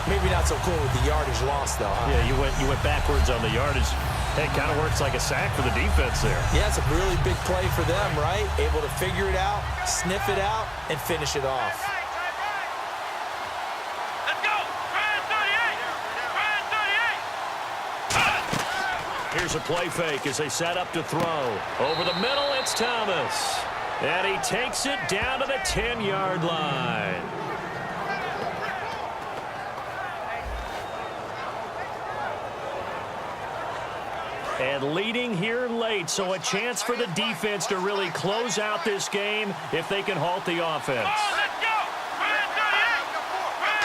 Maybe not so cool with the yardage loss, though. Huh? Yeah, you went backwards on the yardage. Hey, it kind of works like a sack for the defense there. Yeah, it's a really big play for them, right? Able to figure it out, sniff it out, and finish it off. Let's go! Red 38! Red 38! Here's a play fake as they set up to throw. Over the middle, it's Thomas. And he takes it down to the 10-yard line. And leading here late, so a chance for the defense to really close out this game if they can halt the offense. Let's go! Red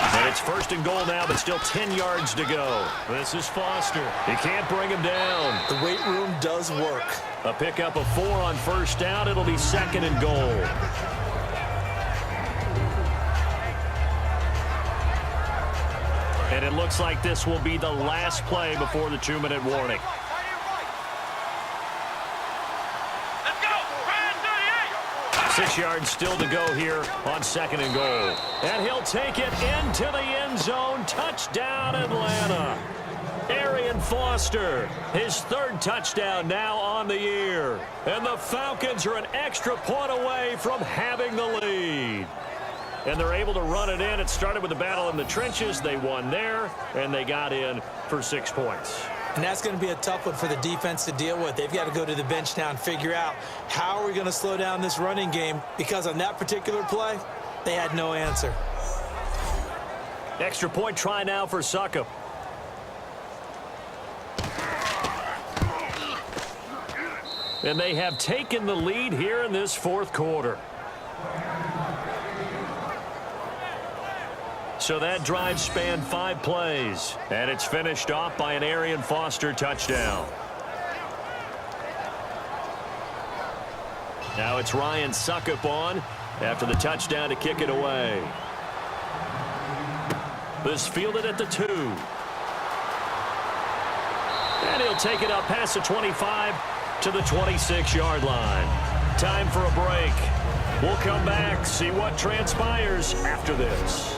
38! And it's 1st and goal now, but still 10 yards to go. This is Foster. He can't bring him down. The weight room does work. A pickup of 4 on 1st down. It'll be 2nd and goal. And it looks like this will be the last play before the 2-minute warning. 6 yards still to go here on 2nd and goal. And he'll take it into the end zone. Touchdown, Atlanta. Arian Foster, his 3rd touchdown now on the year. And the Falcons are an extra point away from having the lead. And they're able to run it in. It started with a battle in the trenches. They won there, and they got in for 6 points. And that's going to be a tough one for the defense to deal with. They've got to go to the bench now and figure out how are we going to slow down this running game, because on that particular play, they had no answer. Extra point try now for SCIFLL. And they have taken the lead here in this 4th quarter. So that drive spanned 5 plays, and it's finished off by an Arian Foster touchdown. Now it's Ryan Succop on after the touchdown to kick it away. This fielded at the 2. And he'll take it up past the 25 to the 26-yard line. Time for a break. We'll come back, see what transpires after this.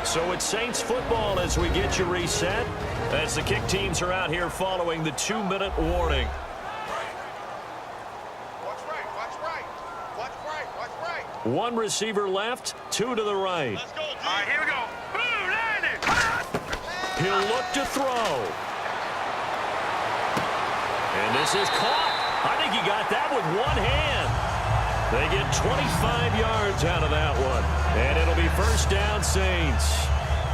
So it's Saints football as we get you reset, as the kick teams are out here following the 2-minute warning. Watch right, watch right. Watch right, watch right. 1 receiver left, 2 to the right. Let's go, G. All right, here we go. Boom, landed. He'll look to throw. And this is caught. I think he got that with 1 hand. They get 25 yards out of that one. And it'll be 1st down, Saints.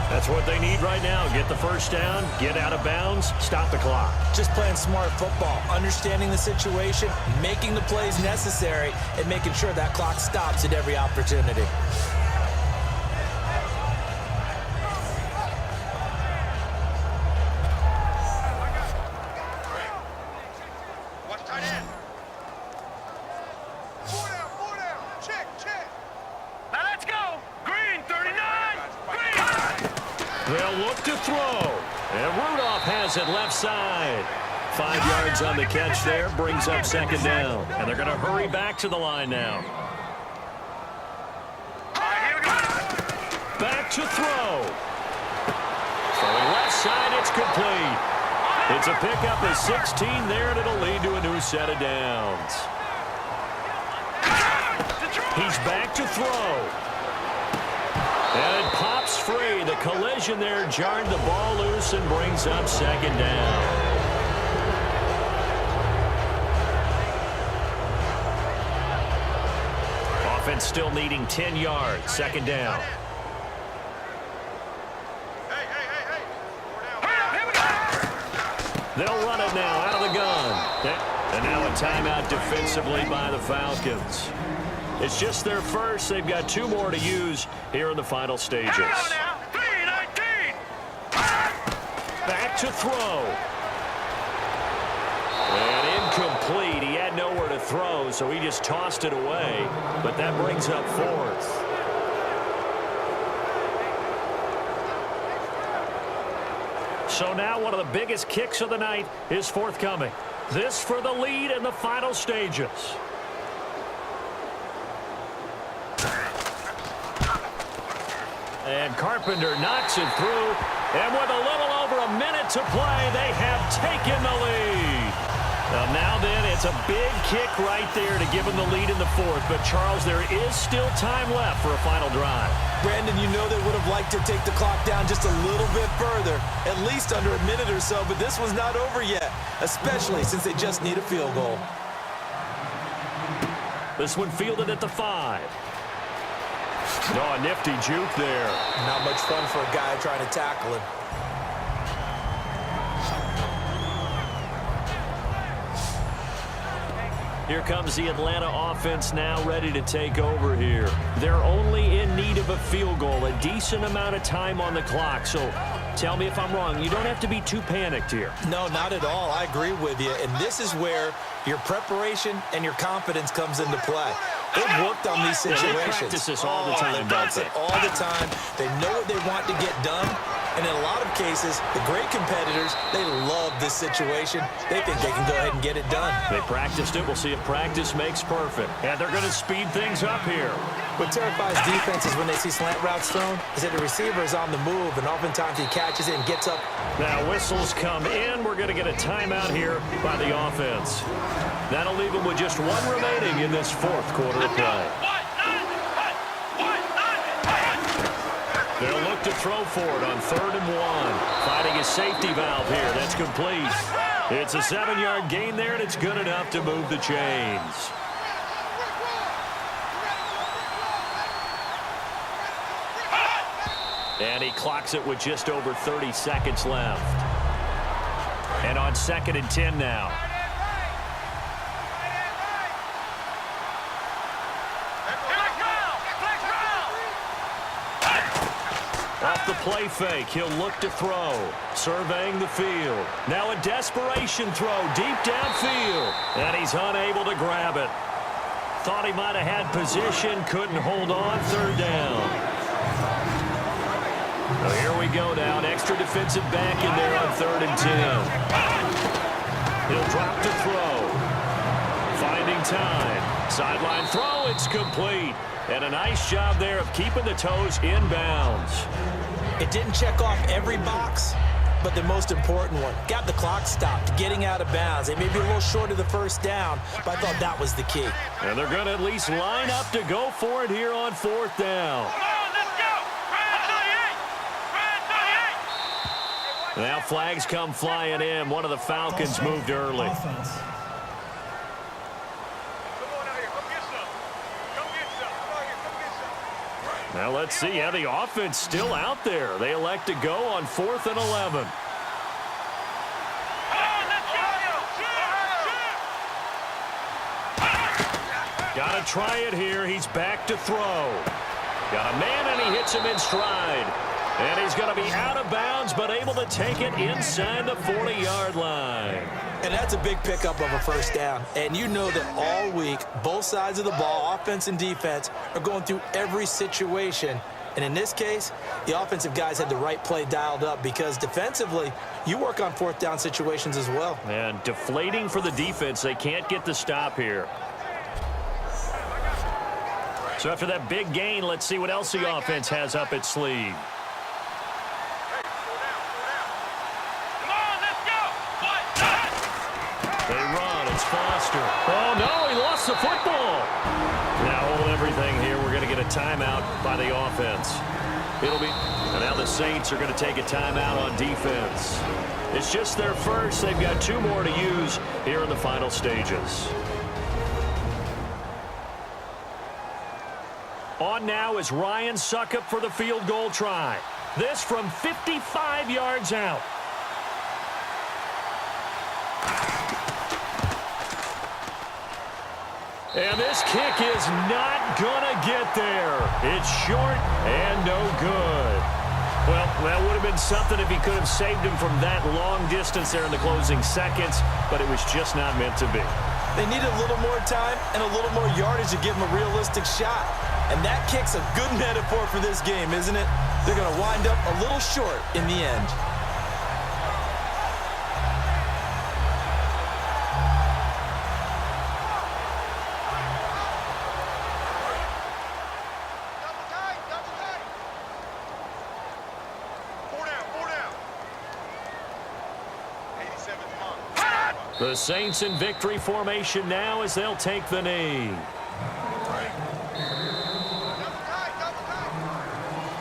That's what they need right now. Get the 1st down, get out of bounds, stop the clock. Just playing smart football, understanding the situation, making the plays necessary, and making sure that clock stops at every opportunity. Watch tight end. 4 down, 4 down. Check, check. Now let's go. Green, 39. Green. They'll look to throw. And Rudolph has it left side. 5 yards on the catch there, brings up 2nd down. And they're going to hurry back to the line now. to throw. Throwing left side, it's complete. It's a pickup of 16 there, and it'll lead to a new set of downs. He's back to throw. And it pops free. The collision there jarred the ball loose and brings up second down. Offense still needing 10 yards. Second down. They'll run it now out of the gun. And now a timeout defensively by the Falcons. It's just their first. They've got 2 more to use here in the final stages. Back to throw. And incomplete. He had nowhere to throw, so he just tossed it away. But that brings up 4th. So now one of the biggest kicks of the night is forthcoming. This for the lead in the final stages. And Carpenter knocks it through. And with a little over a minute to play, they have taken the lead. Now then, it's a big kick right there to give them the lead in the 4th. But, Charles, there is still time left for a final drive. Brandon, you know they would have liked to take the clock down just a little bit further, at least under a minute or so, but this one's not over yet, especially since they just need a field goal. This one fielded at the 5. Oh, a nifty juke there. Not much fun for a guy trying to tackle him. Here comes the Atlanta offense now ready to take over here. They're only in need of a field goal, a decent amount of time on the clock. So tell me if I'm wrong. You don't have to be too panicked here. No, not at all. I agree with you. And this is where your preparation and your confidence comes into play. They've worked on these situations. They practice this all the time, they practice it all the time. They know what they want to get done. And in a lot of cases, the great competitors, they love this situation. They think they can go ahead and get it done. They practiced it. We'll see if practice makes perfect. And they're going to speed things up here. What terrifies defenses when they see slant routes thrown is that the receiver is on the move, and oftentimes he catches it and gets up. Now whistles come in. We're going to get a timeout here by the offense. That'll leave them with just 1 remaining in this 4th quarter of play. They'll look to throw for it on 3rd and 1. Fighting a safety valve here. That's complete. It's a 7-yard gain there, and it's good enough to move the chains. And he clocks it with just over 30 seconds left. And on 2nd and 10 now. Off the play fake, he'll look to throw. Surveying the field. Now a desperation throw deep downfield. And he's unable to grab it. Thought he might have had position, couldn't hold on. 3rd down. So here we go now. An extra defensive back in there on 3rd and 10. He'll drop to throw. Finding time. Sideline throw, it's complete. And a nice job there of keeping the toes in bounds. It didn't check off every box, but the most important one. Got the clock stopped, getting out of bounds. They may be a little short of the 1st down, but I thought that was the key. And they're going to at least line up to go for it here on 4th down. Now flags come flying in. One of the Falcons moved early. Offense. Now let's see. Yeah, the offense still out there. They elect to go on 4th and 11. Got to try it here. He's back to throw. Got a man, and he hits him in stride. And he's going to be out of bounds, but able to take it inside the 40-yard line. And that's a big pickup of a 1st down. And you know that all week, both sides of the ball, offense and defense, are going through every situation. And in this case, the offensive guys had the right play dialed up because defensively, you work on 4th down situations as well. And deflating for the defense. They can't get the stop here. So So after that big gain, let's see what else the offense has up its sleeve. Come on, let's go. They run. It's Foster. Oh, no, he lost the football. Now hold everything here. We're going to get a timeout by the offense. And now the Saints are going to take a timeout on defense. It's just their first. They've got 2 more to use here in the final stages. On now is Ryan Suckup for the field goal try. This from 55 yards out. And this kick is not going to get there. It's short and no good. Well, that would have been something if he could have saved him from that long distance there in the closing seconds, but it was just not meant to be. They need a little more time and a little more yardage to give him a realistic shot. And that kick's a good metaphor for this game, isn't it? They're going to wind up a little short in the end. The Saints in victory formation now as they'll take the knee.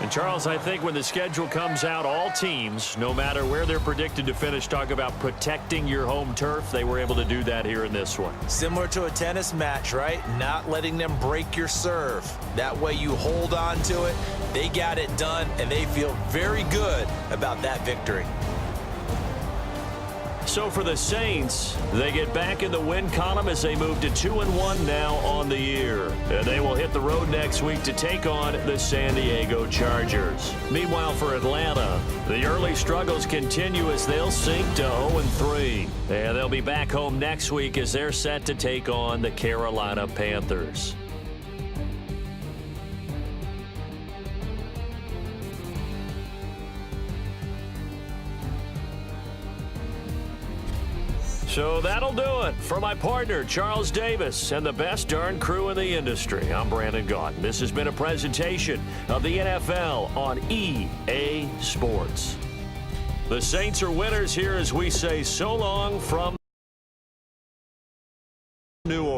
And Charles, I think when the schedule comes out, all teams, no matter where they're predicted to finish, talk about protecting your home turf. They were able to do that here in this one. Similar to a tennis match, right? Not letting them break your serve. That way you hold on to it. They got it done, and they feel very good about that victory. So for the Saints, they get back in the win column as they move to 2-1 now on the year. And they will hit the road next week to take on the San Diego Chargers. Meanwhile, for Atlanta, the early struggles continue as they'll sink to 0-3. And they'll be back home next week as they're set to take on the Carolina Panthers. So that'll do it for my partner, Charles Davis, and the best darn crew in the industry. I'm Brandon Gaudin. This has been a presentation of the NFL on EA Sports. The Saints are winners here as we say so long from New Orleans.